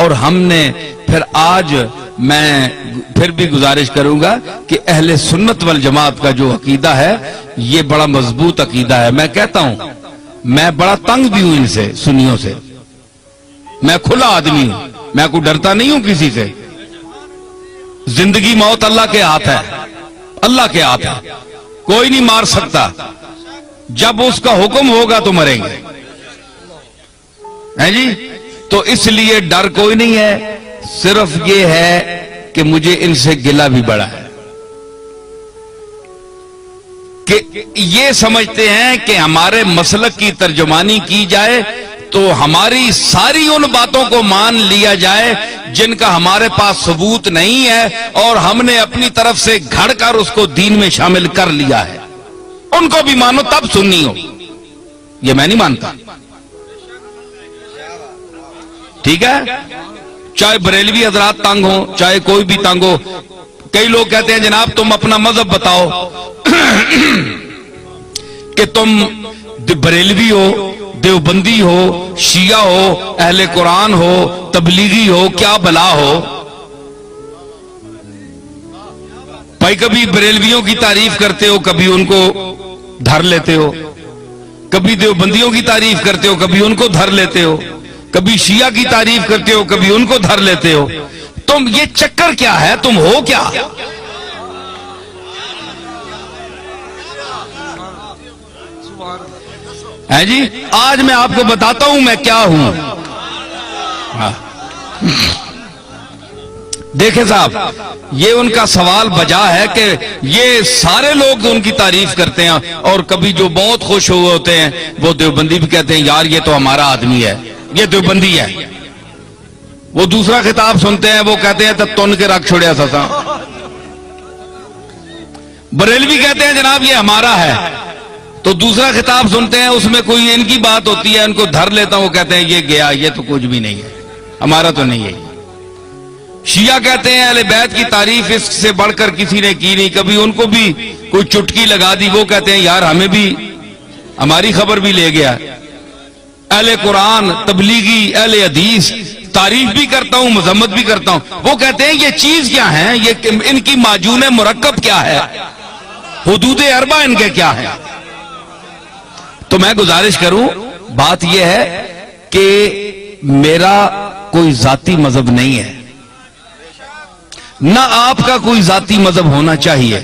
اور ہم نے پھر آج میں پھر بھی گزارش کروں گا کہ اہل سنت والجماعت کا جو عقیدہ ہے یہ بڑا مضبوط عقیدہ ہے. میں کہتا ہوں میں بڑا تنگ بھی ہوں ان سے, سنیوں سے. میں کھلا آدمی ہوں, میں کوئی ڈرتا نہیں ہوں کسی سے. زندگی موت اللہ کے ہاتھ ہے, اللہ کے ہاتھ ہے, کوئی نہیں مار سکتا. جب اس کا حکم ہوگا تو مریں گے, ہیں جی. تو اس لیے ڈر کوئی نہیں ہے, صرف یہ ہے کہ مجھے ان سے گلہ بھی بڑا ہے کہ یہ سمجھتے ہیں کہ ہمارے مسلک کی ترجمانی کی جائے تو ہماری ساری ان باتوں کو مان لیا جائے جن کا ہمارے پاس ثبوت نہیں ہے, اور ہم نے اپنی طرف سے گھڑ کر اس کو دین میں شامل کر لیا ہے. ان کو بھی مانو تب سنی ہو, یہ میں نہیں مانتا. ٹھیک ہے, چاہے بریلوی حضرات تنگ ہو, چاہے کوئی بھی تنگ ہو. کئی لوگ کہتے ہیں جناب تم اپنا مذہب بتاؤ کہ تم بریلوی ہو, دیوبندی ہو, شیعہ ہو, اہل قرآن ہو, تبلیغی ہو, کیا بلا ہو. بھائی کبھی بریلویوں کی تعریف کرتے ہو, کبھی ان کو دھر لیتے ہو, کبھی دیوبندیوں کی تعریف کرتے ہو, کبھی ان کو دھر لیتے ہو, کبھی شیعہ کی تعریف کرتے ہو, کبھی ان کو دھر لیتے ہو. تم یہ چکر کیا ہے, تم ہو کیا؟ ہے جی, آج میں آپ کو بتاتا ہوں میں کیا ہوں. دیکھیں صاحب, یہ ان کا سوال بجا ہے کہ یہ سارے لوگ ان کی تعریف کرتے ہیں, اور کبھی جو بہت خوش ہوئے ہوتے ہیں وہ دیوبندی بھی کہتے ہیں یار یہ تو ہمارا آدمی ہے, یہ دیوبندی ہے. وہ دوسرا خطاب سنتے ہیں وہ کہتے ہیں تب تن کے رکھ چھوڑیا سسا. بریلوی کہتے ہیں جناب یہ ہمارا ہے, تو دوسرا خطاب سنتے ہیں اس میں کوئی ان کی بات ہوتی ہے, ان کو دھر لیتا ہوں, وہ کہتے ہیں یہ گیا, یہ تو کچھ بھی نہیں ہے, ہمارا تو نہیں ہے. شیعہ کہتے ہیں اہل بیت کی تعریف اس سے بڑھ کر کسی نے کی نہیں, کبھی ان کو بھی کوئی چٹکی لگا دی, وہ کہتے ہیں یار ہمیں بھی ہماری خبر بھی لے گیا. اہل قرآن, تبلیغی, اہل حدیث تعریف بھی کرتا ہوں, مذمت بھی کرتا ہوں. وہ کہتے ہیں یہ چیز کیا ہے, یہ ان کی معجون مرکب کیا ہے, حدود اربع ان کے کیا ہے. تو میں گزارش کروں, بات یہ ہے کہ میرا کوئی ذاتی مذہب نہیں ہے, نہ آپ کا کوئی ذاتی مذہب ہونا چاہیے.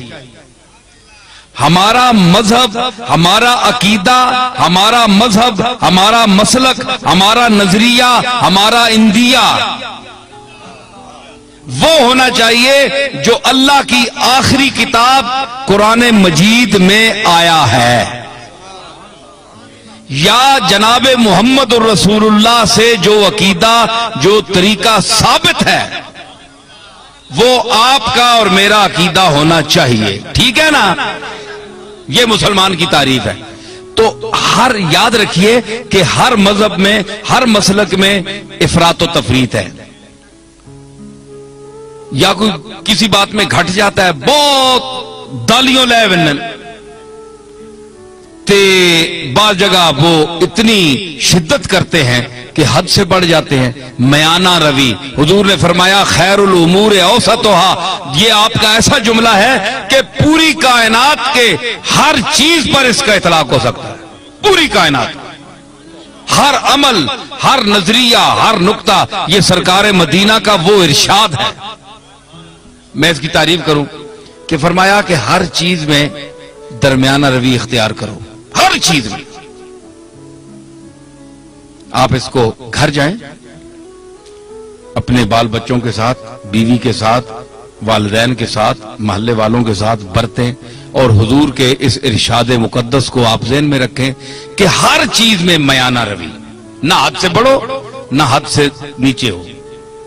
ہمارا مذہب, ہمارا عقیدہ, ہمارا مذہب, ہمارا مسلک, ہمارا نظریہ, ہمارا اندیہ وہ ہونا چاہیے جو اللہ کی آخری کتاب قرآن مجید میں آیا ہے, یا جناب محمد الرسول اللہ سے جو عقیدہ, جو طریقہ ثابت ہے وہ آپ کا اور میرا عقیدہ ہونا چاہیے. ٹھیک ہے نا, یہ مسلمان کی تعریف ہے. تو ہر یاد رکھیے کہ ہر مذہب میں, ہر مسلک میں افراط و تفریط ہے, یا کوئی کسی بات میں گھٹ جاتا ہے, بہت دالیوں لے ونن تے بعض جگہ وہ اتنی شدت کرتے ہیں کہ حد سے بڑھ جاتے ہیں. میانہ روی, حضور نے فرمایا خیر الامور اوسطھا, یہ آپ کا ایسا جملہ ہے کہ پوری کائنات کے ہر چیز پر اس کا اطلاق ہو سکتا ہے. پوری کائنات, ہر عمل, ہر نظریہ, ہر نقطہ, یہ سرکار مدینہ کا وہ ارشاد ہے. میں اس کی تعریف کروں کہ فرمایا کہ ہر چیز میں درمیانہ روی اختیار کرو, ہر چیز میں. آپ اس کو گھر جائیں, اپنے بال بچوں کے ساتھ, بیوی کے ساتھ, والدین کے ساتھ, محلے والوں کے ساتھ برتیں, اور حضور کے اس ارشاد مقدس کو آپ ذہن میں رکھیں کہ ہر چیز میں میانہ روی, نہ حد سے بڑھو نہ حد سے نیچے ہو,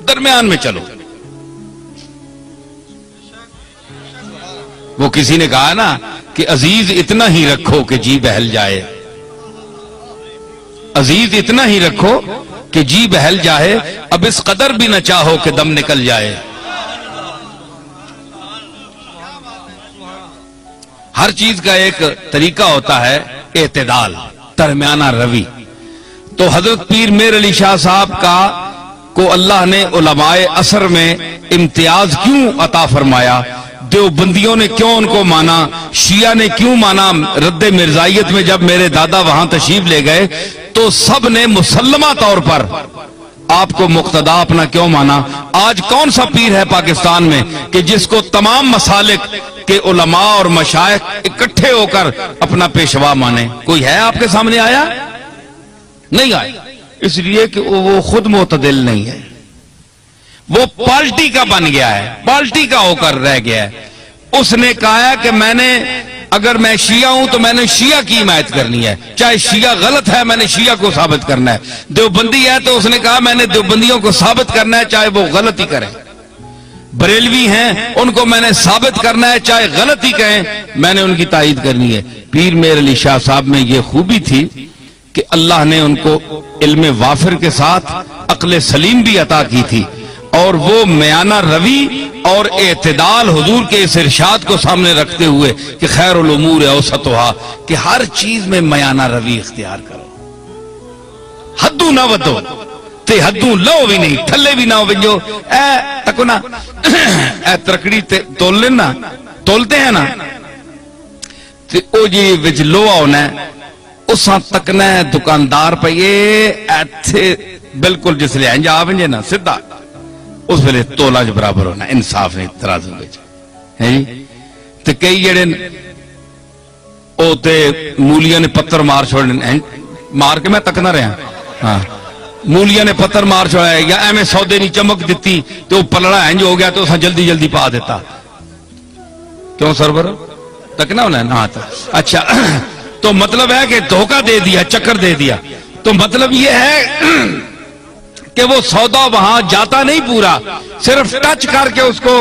درمیان میں چلو. وہ کسی نے کہا نا کہ عزیز اتنا ہی رکھو کہ جی بہل جائے, عزیز اتنا ہی رکھو کہ جی بہل جائے, اب اس قدر بھی نہ چاہو کہ دم نکل جائے. ہر چیز کا ایک طریقہ ہوتا ہے اعتدال, درمیانہ روی. تو حضرت پیر میر علی شاہ صاحب کا کو اللہ نے علماء عصر میں امتیاز کیوں عطا فرمایا؟ دیوبندیوں نے کیوں ان کو مانا؟ شیعہ نے کیوں مانا؟ رد مرزائیت میں جب میرے دادا وہاں تشریف لے گئے تو سب نے مسلمہ طور پر آپ کو مقتدا اپنا کیوں مانا؟ آج کون سا پیر ہے پاکستان میں کہ جس کو تمام مسالک کے علماء اور مشائخ اکٹھے ہو کر اپنا پیشوا مانے؟ کوئی ہے آپ کے سامنے آیا؟ نہیں آیا، اس لیے کہ وہ خود معتدل نہیں ہے، وہ پارٹی کا بن گیا ہے، پارٹی کا ہو کر رہ گیا ہے۔ اس نے کہا ہے کہ اگر میں شیعہ ہوں تو میں نے شیعہ کی حمایت کرنی ہے، چاہے شیعہ غلط ہے میں نے شیعہ کو ثابت کرنا ہے۔ دیوبندی ہے تو اس نے کہا میں نے دیوبندیوں کو ثابت کرنا ہے چاہے وہ غلط ہی کریں۔ بریلوی ہیں ان کو میں نے ثابت کرنا ہے چاہے غلط ہی کہیں، میں نے ان کی تائید کرنی ہے۔ پیر میر علی شاہ صاحب میں یہ خوبی تھی کہ اللہ نے ان کو علم وافر کے ساتھ عقل سلیم بھی عطا کی تھی، اور وہ میانہ روی اور اعتدال حضور کے اس ارشاد کو سامنے رکھتے ہوئے کہ خیر الامور اوسطھا، کہ ہر چیز میں میانہ روی اختیار کرو، حدوں نہ ودو تے حدوں لو بھی نہیں، تھلے بھی نہ ہو جو تکو نا ترکڑی تول لینا تولتے ہیں نا تے او جی وچ لوہا ہونا ہے اساں تکنا ہے دکاندار پہ یہ ایتھے بالکل جس لئے انجا آونجے نا سدھا اس ویلے تولا جو برابر ہونا، انصاف نہیں ترازو بچ ہے جی۔ تو کئی جڑے او تے مولیاں نے پتھر مار چھوڑنے، مار کے میں تکنا رہا ہاں، مولیاں نے پتھر مار چھوڑا ہے یا ایمیں سودے نہیں چمک دیتی تو وہ پلڑا انج ہو گیا تو اساں جلدی جلدی پا دیتا، کیوں سرور تکنا ہونا ہے نا؟ اچھا تو مطلب ہے کہ دھوکہ دے دیا، چکر دے دیا، تو مطلب یہ ہے کہ وہ سودا وہاں جاتا نہیں پورا، صرف ٹچ کر کے اس کو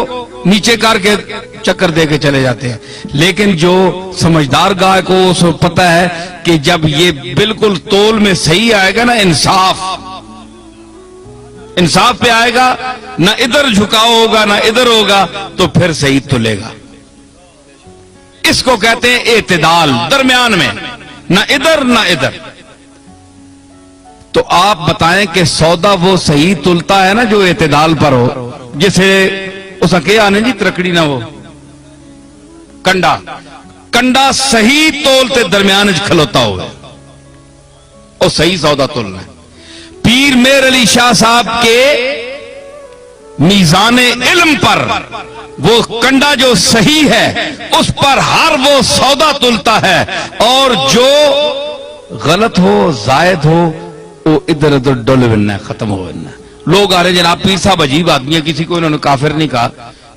نیچے کر کے چکر دے کے چلے جاتے ہیں۔ لیکن جو سمجھدار گاہ کو اس کو پتہ ہے کہ جب یہ بالکل تول میں صحیح آئے گا نا، انصاف پہ آئے گا، نہ ادھر جھکاؤ ہوگا نہ ادھر ہوگا، تو پھر صحیح تلے گا۔ اس کو کہتے ہیں اعتدال، درمیان میں، نہ ادھر نہ ادھر۔ تو آپ بتائیں کہ سودا وہ صحیح تلتا ہے نا جو اعتدال پر ہو، جسے اس کے آنے جی ترکڑی نہ ہو، کنڈا صحیح تولتے درمیان کھلوتا ہو، اور صحیح سودا تلنا ہے۔ پیر میر علی شاہ صاحب کے میزان علم پر وہ کنڈا جو صحیح ہے اس پر ہر وہ سودا تلتا ہے، اور جو غلط ہو زائد ہو وہ ادھر ادھر ڈول بننا ہے، ختم ہو بننا ہے۔ لوگ آ رہے جناب پیر صاحب عجیب آدمی ہے، کسی کو انہوں نے کافر نہیں کہا،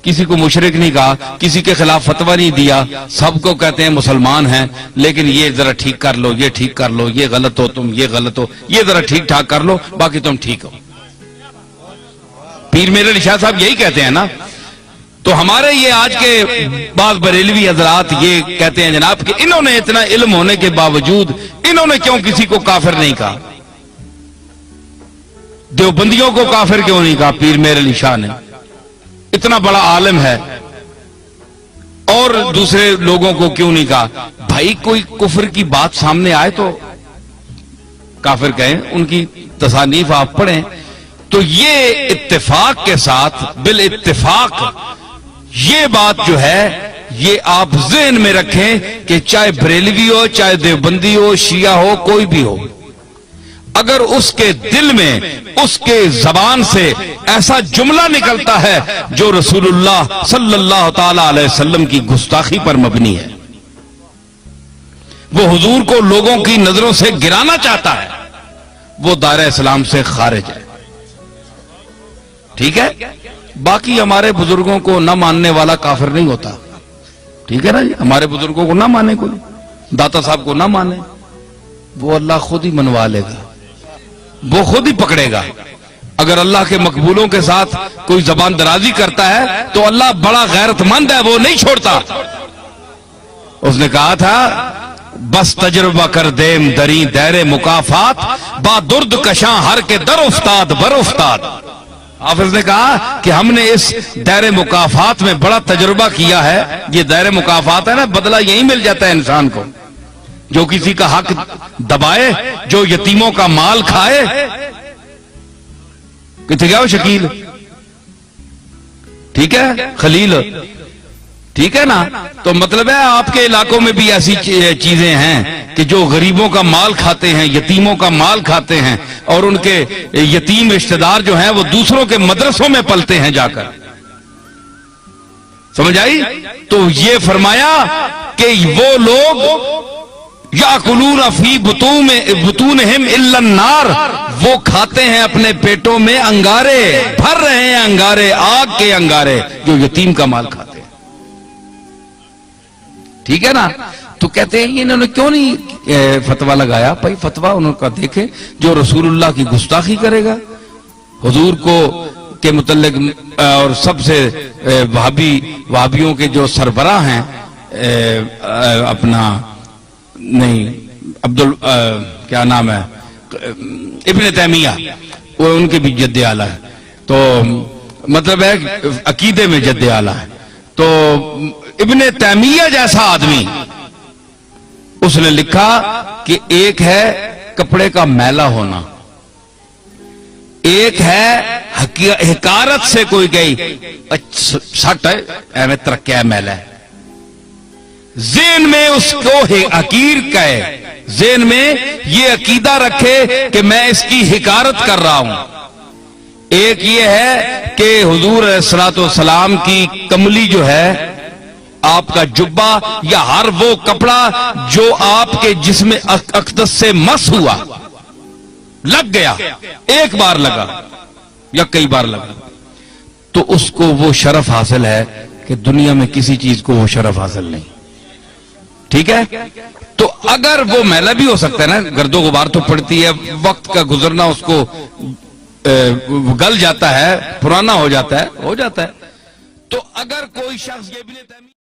کسی کو مشرک نہیں کہا، کسی کے خلاف فتویٰ نہیں دیا، سب کو کہتے ہیں مسلمان ہیں، لیکن یہ ذرا ٹھیک کر لو، یہ ٹھیک کر لو، یہ غلط ہو تم، یہ غلط ہو، یہ ذرا ٹھیک ٹھاک کر لو، باقی تم ٹھیک ہو۔ پیر میر علی شاہ صاحب یہی کہتے ہیں نا۔ تو ہمارے یہ آج کے بعض بریلوی حضرات یہ کہتے ہیں جناب کہ انہوں نے اتنا علم ہونے کے باوجود انہوں نے کیوں کسی کو کافر نہیں کہا؟ دیوبندیوں کو کافر کیوں نہیں کہا پیر میر علی شاہ نے؟ اتنا بڑا عالم ہے، اور دوسرے لوگوں کو کیوں نہیں کہا؟ بھائی کوئی کفر کی بات سامنے آئے تو کافر کہیں، ان کی تصانیف آپ پڑھیں تو یہ اتفاق کے ساتھ بالاتفاق یہ بات جو ہے یہ آپ ذہن میں رکھیں کہ چاہے بریلوی ہو، چاہے دیوبندی ہو، شیعہ ہو، کوئی بھی ہو، اگر اس کے دل میں اس کے زبان سے ایسا جملہ نکلتا ہے جو رسول اللہ صلی اللہ تعالی علیہ وسلم کی گستاخی پر مبنی ہے، وہ حضور کو لوگوں کی نظروں سے گرانا چاہتا ہے، وہ دائرہ اسلام سے خارج ہے۔ ٹھیک ہے؟ باقی ہمارے بزرگوں کو نہ ماننے والا کافر نہیں ہوتا، ٹھیک ہے نا جی؟ ہمارے بزرگوں کو نہ مانے، کوئی داتا صاحب کو نہ مانے، وہ اللہ خود ہی منوا لے گا، وہ خود ہی پکڑے گا۔ اگر اللہ کے مقبولوں کے ساتھ کوئی زبان درازی کرتا ہے تو اللہ بڑا غیرت مند ہے، وہ نہیں چھوڑتا۔ اس نے کہا تھا بس تجربہ کر دیم دری دیر مکافات، با درد کشاں ہر کے در افتاد بر افتاد۔ حافظ نے کہا کہ ہم نے اس دائر مکافات میں بڑا تجربہ کیا ہے۔ یہ دائر مکافات ہے نا، بدلہ یہی مل جاتا ہے انسان کو، جو کسی کا حق دبائے، جو یتیموں کا مال کھائے، کتنے گیا وہ شکیل؟ ٹھیک ہے خلیل، ٹھیک ہے نا؟ تو مطلب ہے آپ کے علاقوں میں بھی ایسی چیزیں ہیں کہ جو غریبوں کا مال کھاتے ہیں، یتیموں کا مال کھاتے ہیں، اور ان کے یتیم رشتہ دار جو ہیں وہ دوسروں کے مدرسوں میں پلتے ہیں جا کر. سمجھ آئی؟ تو یہ فرمایا کہ وہ لوگ یاکلون فی بطونہم الا النار، وہ کھاتے ہیں اپنے پیٹوں میں انگارے، بھر رہے ہیں انگارے، آگ کے انگارے جو یتیم کا مال کھاتے ہیں. ٹھیک ہے نا؟ تو کہتے ہیں انہوں نے کیوں نہیں فتویٰ لگایا؟ بھائی فتویٰ انہوں کا دیکھیں، جو رسول اللہ کی گستاخی کرے گا، حضور کو کے متعلق، اور سب سے وہابیوں کے جو سربراہ ہیں، اپنا نہیں کیا نام ہے، ابن تیمیہ، وہ ان کے بھی جد اعلیٰ ہے. تو مطلب ہے عقیدے میں جد اعلیٰ ہے. تو ابن تیمیہ جیسا آدمی، اس نے لکھا کہ ایک ہے کپڑے کا میلا ہونا، ایک ہے حکارت سے کوئی گئی سٹ ہے ایویں ترکیا میلا ہے، ذہن میں اس کو حقیر کہے، ذہن میں یہ عقیدہ رکھے کہ میں اس کی حکارت کر رہا ہوں. ایک یہ ہے کہ حضور علیہ الصلوۃ والسلام کی کملی جو ہے، آپ کا جبہ یا ہر وہ کپڑا جو آپ کے جسم اقدس سے مس ہوا، لگ گیا، ایک بار لگا یا کئی بار لگا، تو اس کو وہ شرف حاصل ہے کہ دنیا میں کسی چیز کو وہ شرف حاصل نہیں. ٹھیک ہے؟ تو اگر وہ میلا بھی ہو سکتا ہے نا، گرد و غبار تو پڑتی ہے، وقت کا گزرنا اس کو گل جاتا ہے، پرانا ہو جاتا ہے. تو اگر کوئی شخص یہ بھی